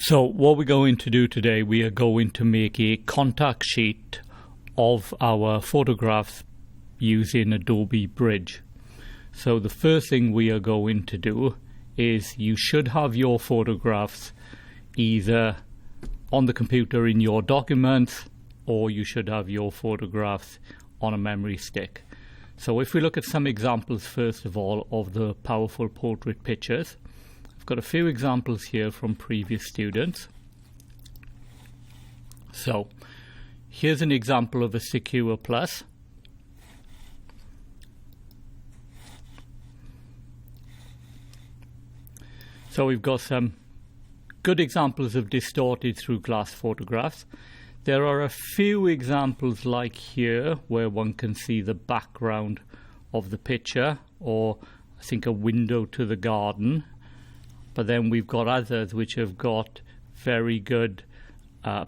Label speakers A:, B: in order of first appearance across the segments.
A: So what we're going to do today, we are going to make a contact sheet of our photographs using Adobe Bridge. So the first thing we are going to do is you should have your photographs either on the computer in your documents, or you should have your photographs on a memory stick. So if we look at some examples first of all of the powerful portrait pictures, I've got a few examples here from previous students. So here's an example of a Secure Plus. So we've got some good examples of distorted through glass photographs. There are a few examples like here where one can see the background of the picture, or I think a window to the garden. But then we've got others which have got very good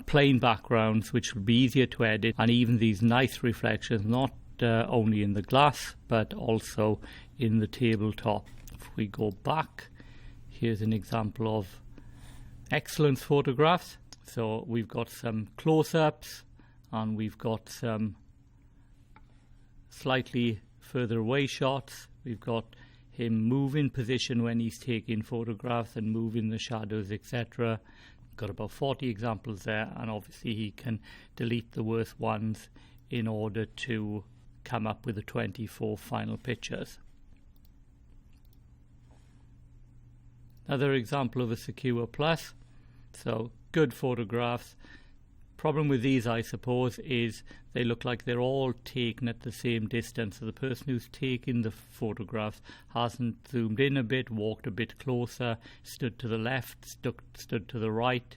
A: plain backgrounds which will be easier to edit, and even these nice reflections, not only in the glass but also in the tabletop. If we go back, here's an example of excellent photographs. So we've got some close-ups and we've got some slightly further away shots. We've got him move in position when he's taking photographs and move in the shadows, etc. Got about 40 examples there, and obviously he can delete the worst ones in order to come up with the 24 final pictures. Another example of a Secure Plus. So good photographs. Problem with these, I suppose, is they look like they're all taken at the same distance. So the person who's taking the photographs hasn't zoomed in a bit, walked a bit closer, stood to the left, stood to the right,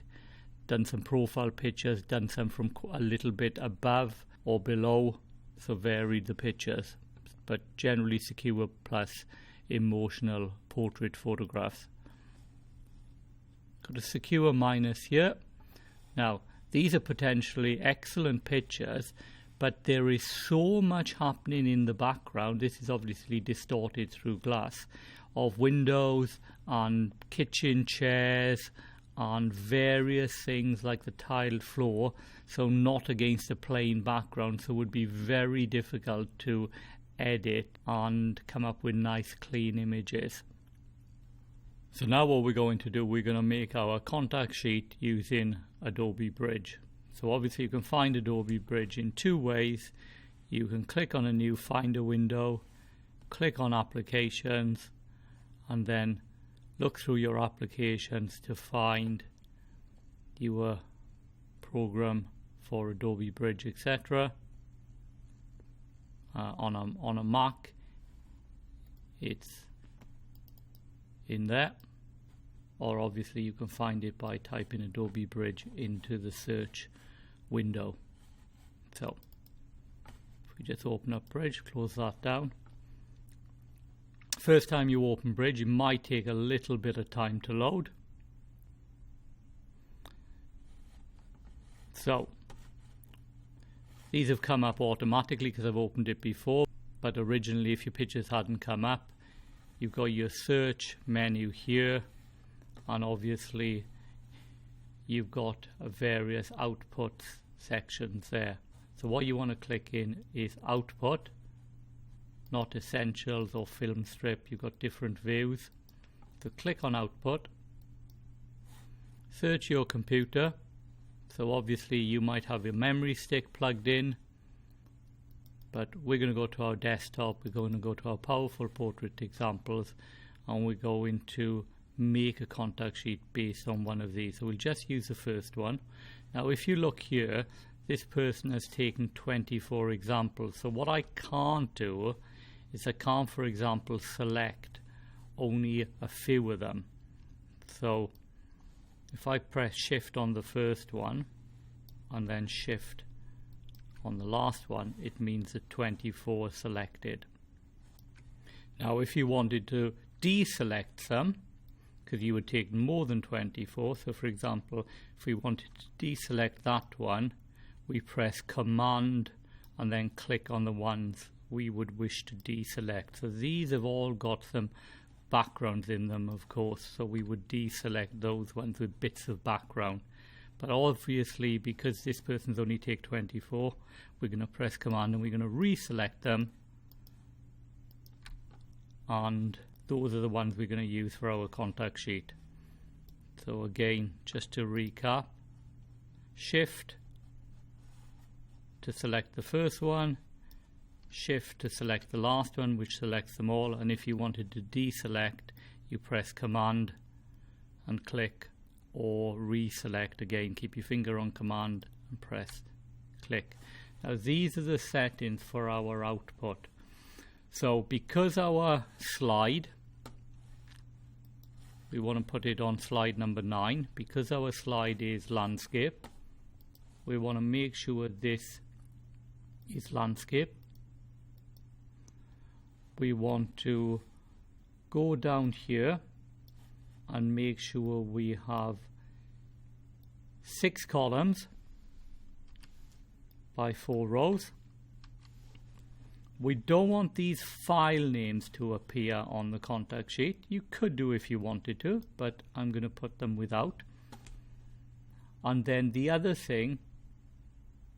A: done some profile pictures, done some from a little bit above or below, so varied the pictures. But generally Secure Plus emotional portrait photographs. Got a Secure Minus here. Now these are potentially excellent pictures, but there is so much happening in the background. This is obviously distorted through glass, of windows and kitchen chairs and various things like the tiled floor, so not against a plain background, so it would be very difficult to edit and come up with nice clean images. So now what we're going to do, we're going to make our contact sheet using Adobe Bridge. So obviously you can find Adobe Bridge in two ways. You can click on a new Finder window, click on Applications, and then look through your applications to find your program for Adobe Bridge, etc. On a Mac, it's in there, or obviously you can find it by typing Adobe Bridge into the search window. So if we just open up Bridge, close that down. First time you open Bridge, it might take a little bit of time to load. So these have come up automatically because I've opened it before, but originally if your pictures hadn't come up, you've got your search menu here, and obviously you've got various outputs sections there. So what you want to click in is Output, not Essentials or Film Strip. You've got different views. So click on Output, search your computer. So obviously you might have your memory stick plugged in, but we're going to go to our desktop, we're going to go to our powerful portrait examples, and we're going to make a contact sheet based on one of these. So we'll just use the first one. Now if you look here, this person has taken 24 examples. So what I can't do is I can't, for example, select only a few of them. So if I press Shift on the first one and then Shift on the last one, it means that 24 selected. Now if you wanted to deselect some, because you would take more than 24, so for example if we wanted to deselect that one, we press Command and then click on the ones we would wish to deselect. So these have all got some backgrounds in them, of course, so we would deselect those ones with bits of background. But obviously, because this person's only take 24, we're going to press Command and we're going to reselect them, and those are the ones we're going to use for our contact sheet. So again, just to recap, Shift to select the first one, Shift to select the last one, which selects them all, and if you wanted to deselect, you press Command and click, or reselect. Again, keep your finger on Command and press click. Now these are the settings for our output. So because our slide, we want to put it on slide number 9, because our slide is landscape, we want to make sure this is landscape. We want to go down here and make sure we have 6 columns by 4 rows. We don't want these file names to appear on the contact sheet. You could do if you wanted to, but I'm going to put them without. And then the other thing,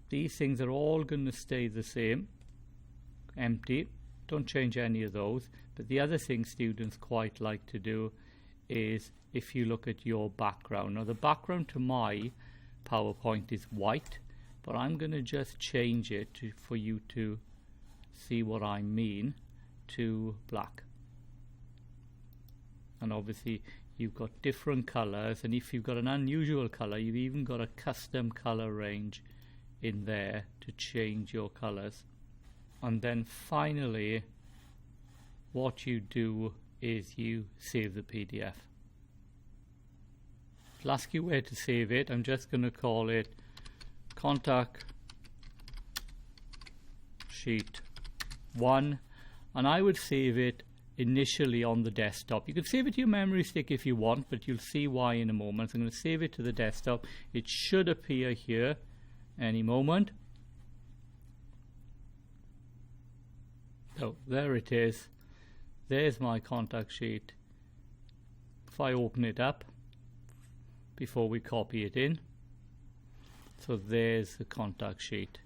A: these things are all going to stay the same, empty. Don't change any of those. But the other thing students quite like to do is, if you look at your background. Now the background to my PowerPoint is white, but I'm going to just change it for you to see what I mean, to black. And obviously you've got different colors, and if you've got an unusual color, you've even got a custom color range in there to change your colors. And then finally, what you do is you save the PDF. It'll ask you where to save it. I'm just going to call it Contact Sheet 1, and I would save it initially on the desktop. You can save it to your memory stick if you want, but you'll see why in a moment. So I'm going to save it to the desktop. It should appear here any moment. So there it is. There's my contact sheet. If I open it up before we copy it in, so there's the contact sheet.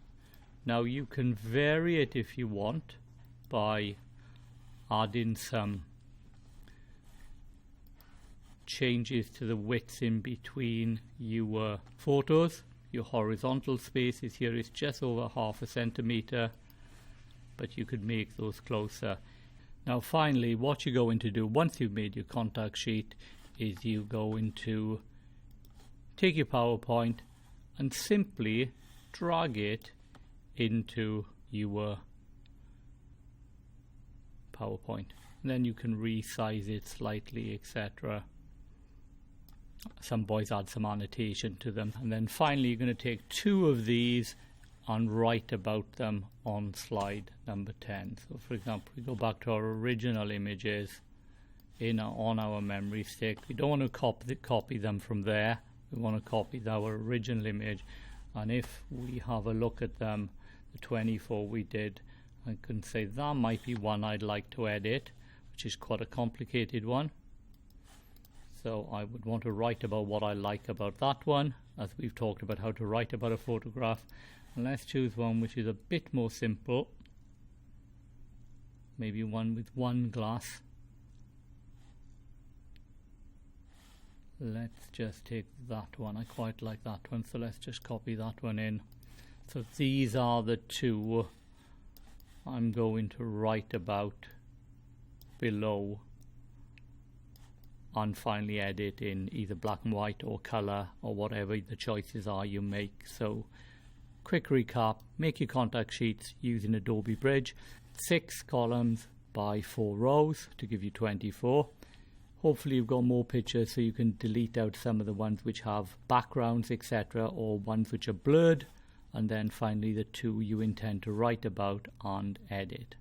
A: Now you can vary it if you want by adding some changes to the widths in between your photos. Your horizontal spaces here is just over 0.5 centimeter, but you could make those closer. Now finally, what you're going to do once you've made your contact sheet is you go into, take your PowerPoint and simply drag it into your PowerPoint. And then you can resize it slightly, etc. Some boys add some annotation to them. And then finally you're going to take 2 of these and write about them on slide number 10. So for example, we go back to our original images on our memory stick. We don't want to copy them from there. We want to copy our original image, and if we have a look at them, the 24 we did, I can say that might be one I'd like to edit, which is quite a complicated one. So I would want to write about what I like about that one, as we've talked about how to write about a photograph. And let's choose one which is a bit more simple, maybe one with one glass. Let's just take that one. I quite like that one, so let's just copy that one in. So these are the 2 I'm going to write about below, and finally edit in either black and white or color or whatever the choices are you make. So quick recap, make your contact sheets using Adobe Bridge, 6 columns by 4 rows to give you 24. Hopefully you've got more pictures so you can delete out some of the ones which have backgrounds, etc., or ones which are blurred, and then finally the 2 you intend to write about and edit.